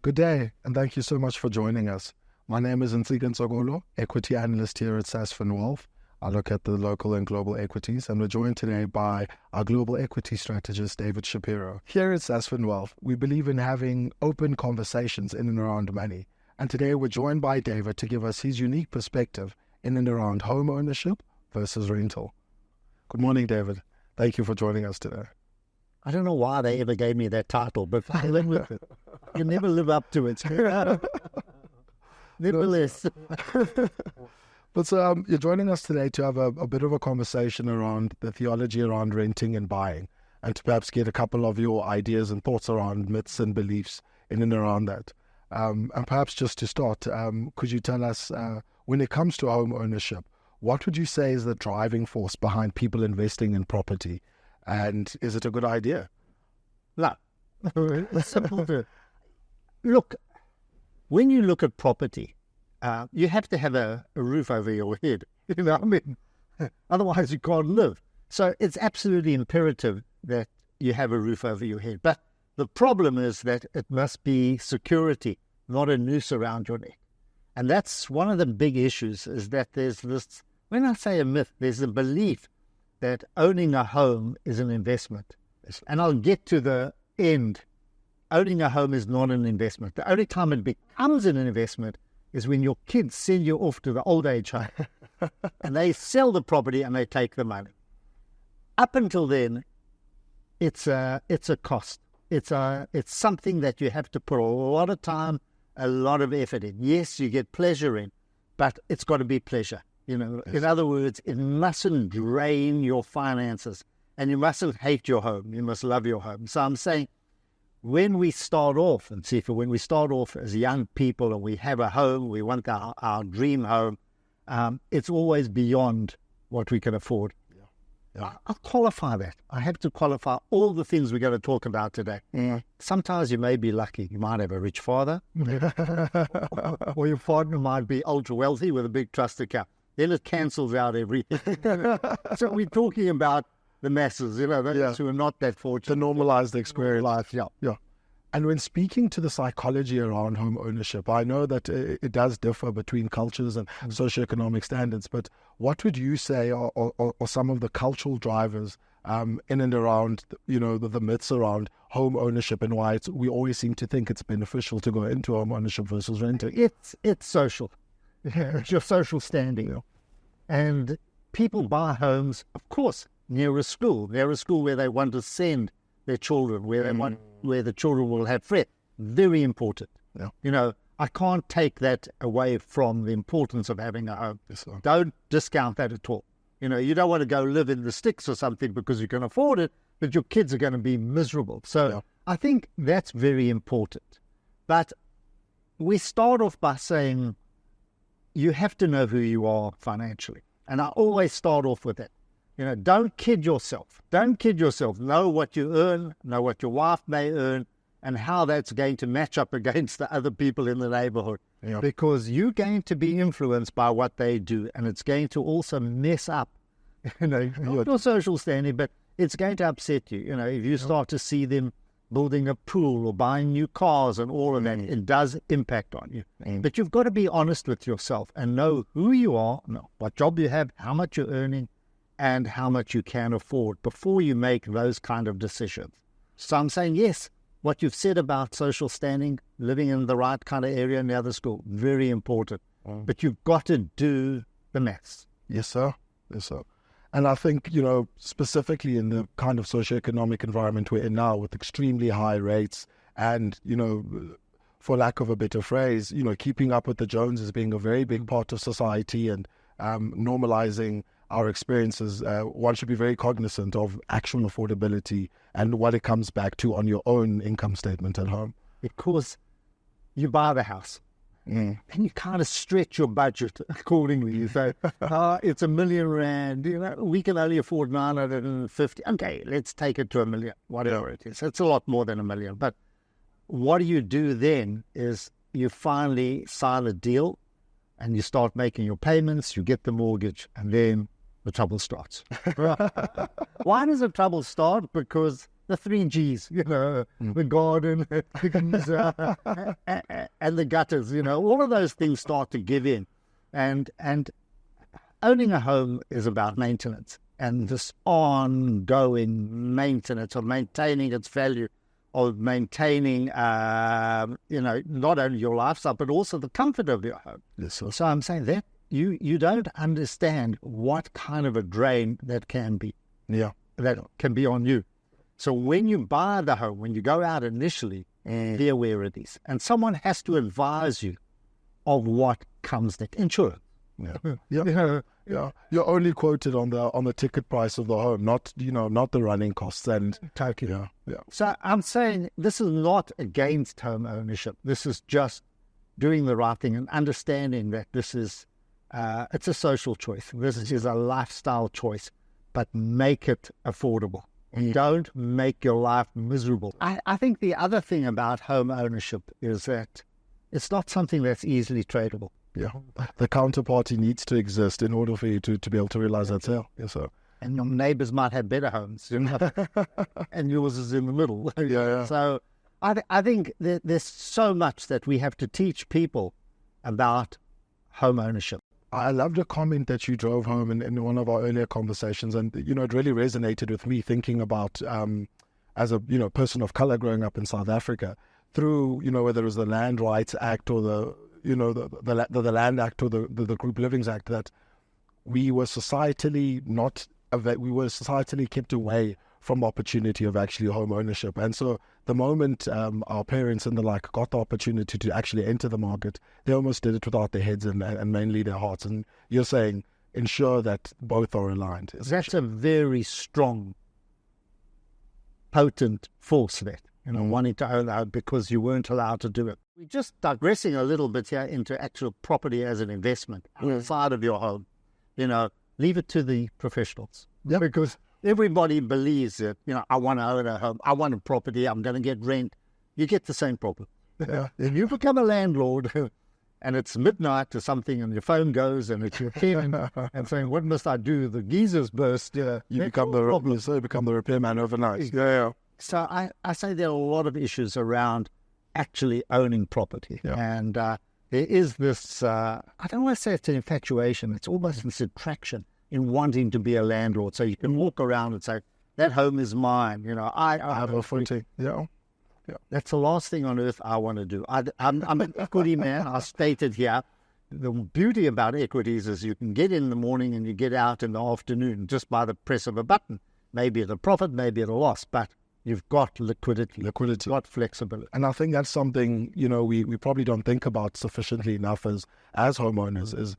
Good day, and thank you so much for joining us. My name is Ntsika Ntsokolo, Equity Analyst here at Sasfin Wealth. I look at the local and global equities, and we're joined today by our Global Equity Strategist, David Shapiro. Here at Sasfin Wealth, we believe in having open conversations in and around money. And today we're joined by David to give us his unique perspective in and around home ownership versus rental. Good morning, David. Thank you for joining us today. I don't know why they ever gave me that title, but I live with it. You never live up to it. Nevertheless. But so you're joining us today to have a bit of a conversation around the theology around renting and buying, and to perhaps get a couple of your ideas and thoughts around myths and beliefs in and around that. And perhaps just to start, could you tell us, when it comes to home ownership, what would you say is the driving force behind people investing in property? And is it a good idea? No. It's simple to look. When you look at property, you have to have a roof over your head. You know what I mean? Otherwise, you can't live. So it's absolutely imperative that you have a roof over your head. But the problem is that it must be security, not a noose around your neck. And that's one of the big issues, is that there's this, when I say a myth, there's a belief that owning a home is an investment. And I'll get to the end. Owning a home is not an investment. The only time it becomes an investment is when your kids send you off to the old age home and they sell the property and they take the money. Up until then, it's a cost. It's something that you have to put a lot of time, a lot of effort in. Yes, you get pleasure in, but it's got to be pleasure. You know, yes. In other words, it mustn't drain your finances, and you mustn't hate your home. You must love your home. So I'm saying, when we start off, and see, when we start off as young people and we have a home, we want our dream home, it's always beyond what we can afford. Yeah. I'll qualify that. I have to qualify all the things we're going to talk about today. Yeah. Sometimes you may be lucky. You might have a rich father, or your partner might be ultra wealthy with a big trust account. Then it cancels out everything. So we're talking about the masses, you know, those who are not that fortunate. The normalized experience. Life, yeah. And when speaking to the psychology around home ownership, I know that it does differ between cultures and socioeconomic standards, but what would you say are some of the cultural drivers in and around, you know, the myths around home ownership and why we always seem to think it's beneficial to go into home ownership versus renting? It's social. It's your social standing. Yeah. And people buy homes, of course, near a school where they want to send their children, where the children will have friends. Very important. Yeah. You know, I can't take that away from the importance of having a home. Yes, don't discount that at all. You know, you don't want to go live in the sticks or something because you can afford it, but your kids are going to be miserable. So I think that's very important. But we start off by saying you have to know who you are financially. And I always start off with that. You know, don't kid yourself. Don't kid yourself. Know what you earn, know what your wife may earn, and how that's going to match up against the other people in the neighborhood. Yeah. Because you're going to be influenced by what they do, and it's going to also mess up, you know, not your social standing, but it's going to upset you. You know, if you start to see them building a pool or buying new cars and all of that, it does impact on you. But you've got to be honest with yourself and know who you are, know what job you have, how much you're earning, and how much you can afford before you make those kind of decisions. So I'm saying, yes, what you've said about social standing, living in the right kind of area near the school, very important. But you've got to do the maths. Yes, sir. Yes, sir. And I think, you know, specifically in the kind of socioeconomic environment we're in now, with extremely high rates and, you know, for lack of a better phrase, you know, keeping up with the Joneses being a very big part of society and normalizing our experiences, one should be very cognizant of actual affordability and what it comes back to on your own income statement at home. Because you buy the house. And you kind of stretch your budget accordingly. You say, it's R1 million, you know, we can only afford 950. Okay, let's take it to $1 million, whatever it is. It's a lot more than $1 million. But what do you do then is you finally sign a deal and you start making your payments, you get the mortgage, and then the trouble starts. Why does the trouble start? Because the 3 Gs, the garden, and the gutters, all of those things start to give in. And owning a home is about maintenance, and this ongoing maintenance of maintaining its value, of maintaining, not only your lifestyle, but also the comfort of your home. Yes, sir. So I'm saying that you don't understand what kind of a drain that can be. Yeah. That can be on you. So when you buy the home, when you go out initially, be aware of these. And someone has to advise you of what comes next. Insurance. Yeah. You're only quoted on the ticket price of the home, not the running costs. And totally. Yeah. So I'm saying this is not against home ownership. This is just doing the right thing and understanding that this is it's a social choice. This is a lifestyle choice, but make it affordable. Don't make your life miserable. I think the other thing about home ownership is that it's not something that's easily tradable. Yeah, the counterparty needs to exist in order for you to be able to realize that sale. Yes, sir. And your neighbors might have better homes, and yours is in the middle. Yeah. So I think there's so much that we have to teach people about home ownership. I loved a comment that you drove home in one of our earlier conversations, and it really resonated with me, thinking about as a person of color growing up in South Africa, through whether it was the Land Rights Act or the Land Act or the Group Livings Act, that we were societally kept away from the opportunity of actually home ownership. And so the moment our parents and the like got the opportunity to actually enter the market, they almost did it without their heads and mainly their hearts. And you're saying ensure that both are aligned. That's a very strong, potent force there, wanting to own that because you weren't allowed to do it. We're just digressing a little bit here into actual property as an investment outside of your home. Leave it to the professionals. Yeah. Because everybody believes that, I want to own a home, I want a property, I'm going to get rent. You get the same problem. Yeah. If you become a landlord and it's midnight or something and your phone goes and it's your tenant and saying, what must I do? The geysers burst. You become the repairman overnight. Yeah. So I say there are a lot of issues around actually owning property. Yeah. And there is this, I don't want to say it's an infatuation, it's almost this attraction in wanting to be a landlord. So you can walk around and say, that home is mine. I have a footing. Yeah. That's the last thing on earth I want to do. I'm an equity man. I stated here, the beauty about equities is you can get in the morning and you get out in the afternoon just by the press of a button. Maybe at a profit, maybe at a loss, but you've got liquidity. You've got flexibility. And I think that's something, we probably don't think about sufficiently enough as homeowners, is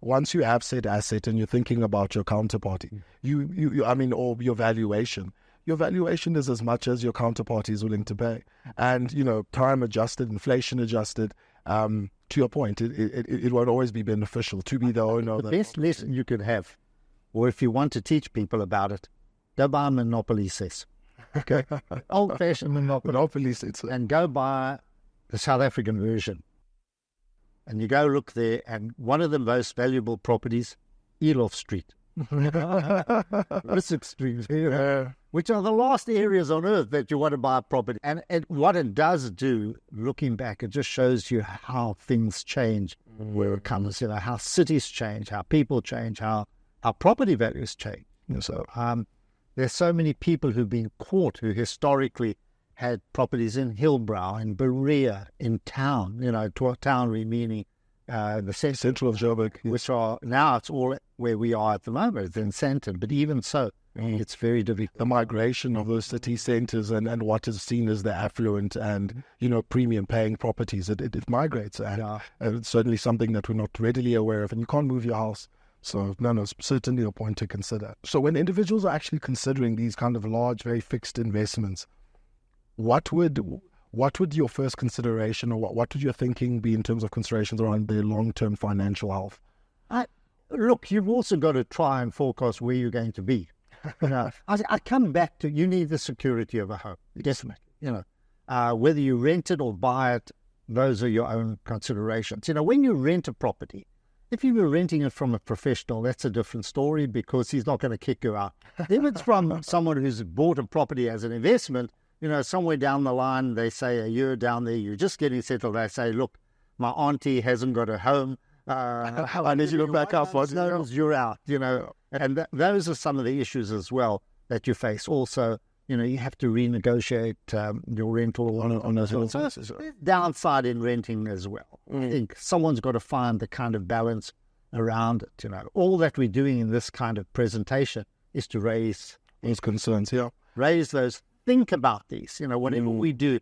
once you have said asset and you're thinking about your counterparty, or your valuation. Your valuation is as much as your counterparty is willing to pay. And, time adjusted, inflation adjusted, to your point, it won't always be beneficial to be the owner. The best lesson you could have, or if you want to teach people about it, go buy Monopoly sets. Okay. Old-fashioned Monopoly sets. And go buy the South African version. And you go look there, and one of the most valuable properties, Elof Street. Risk Street, which are the last areas on earth that you want to buy property. And what it does do, looking back, it just shows you how things change where it comes, how cities change, how people change, how property values change. So there's so many people who've been caught who historically had properties in Hillbrow, in Berea, in town, town meaning the central of Joburg, which are now it's all where we are at the moment, it's in Sandton, but even so, it's very difficult. The migration of those city centres and what is seen as the affluent and premium paying properties, it migrates, and it's certainly something that we're not readily aware of, and you can't move your house. So no, certainly a point to consider. So when individuals are actually considering these kind of large, very fixed investments, what would your first consideration, or what would your thinking be in terms of considerations around their long-term financial health? Look, you've also got to try and forecast where you're going to be. I come back to, you need the security of a home, definitely. Whether you rent it or buy it, those are your own considerations. When you rent a property, If you were renting it from a professional, that's a different story because he's not going to kick you out. If it's from someone who's bought a property as an investment, somewhere down the line, they say a year down there, you're just getting settled. They say, look, my auntie hasn't got a home. I need you to back up. You're out, and those are some of the issues as well that you face. Also, you have to renegotiate your rental on those basis. There's downside in renting as well. I think someone's got to find the kind of balance around it. All that we're doing in this kind of presentation is to raise those concerns. Yeah, raise those. Think about these. Whatever we do,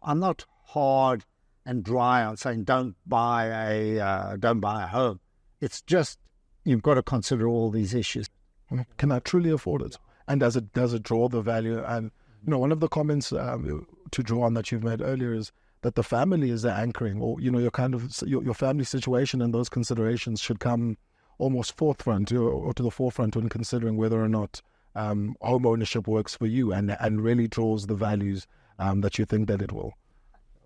I'm not hard and dry on saying don't buy a home. It's just you've got to consider all these issues. Can I truly afford it? And does it draw the value? And one of the comments to draw on that you've made earlier is that the family is the anchoring, or your family situation and those considerations should come almost forefront or to the forefront when considering whether or not home ownership works for you and really draws the values that you think that it will.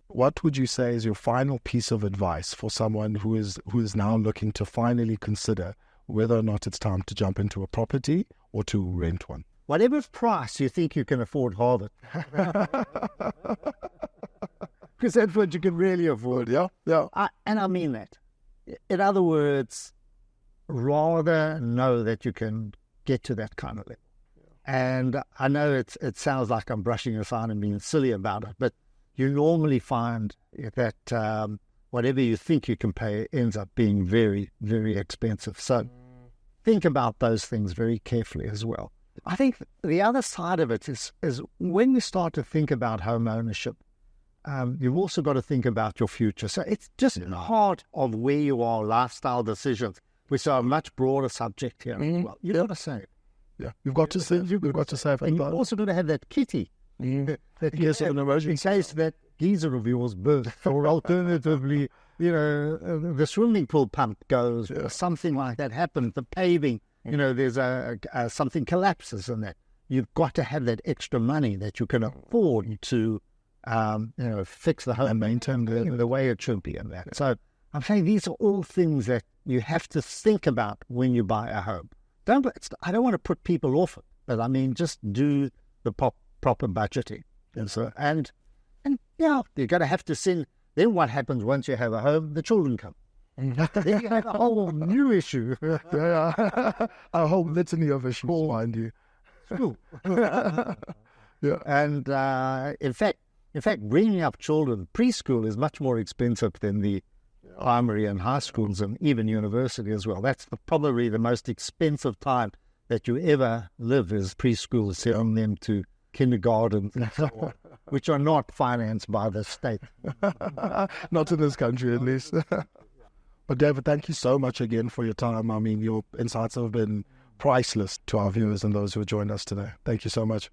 What would you say is your final piece of advice for someone who is now looking to finally consider whether or not it's time to jump into a property or to rent one? Whatever price you think you can afford, have it. Because that's what you can really afford. Yeah. And I mean that. In other words, rather know that you can get to that kind of level. And I know it sounds like I'm brushing aside and being silly about it, but you normally find that whatever you think you can pay ends up being very, very expensive. So think about those things very carefully as well. I think the other side of it is when you start to think about home ownership, you've also got to think about your future. So it's just part of where you are, lifestyle decisions, which are a much broader subject here. Well, you've got to save. Yeah, you've got to save. You've got to save. And you've also got to have that kitty. Yes, an emergency. In case that geyser of yours bursts, or alternatively, the swimming pool pump goes, or something like that happens, the paving, there's something collapses in that. You've got to have that extra money that you can afford to, fix the home and maintain the way it should be in that. So I'm saying these are all things that you have to think about when you buy a home. I don't want to put people off it, but I mean, just do the proper budgeting. And you're going to have to send. Then what happens once you have a home? The children come. Then you have a whole new issue. A whole litany of issues, mind you. School. And in fact, bringing up children preschool is much more expensive than the primary and high schools and even university as well. That's probably the most expensive time that you ever live is preschool, sending them to kindergarten and so on, which are not financed by the state. Not in this country, at least. But David, thank you so much again for your time. I mean, your insights have been priceless to our viewers and those who have joined us today. Thank you so much.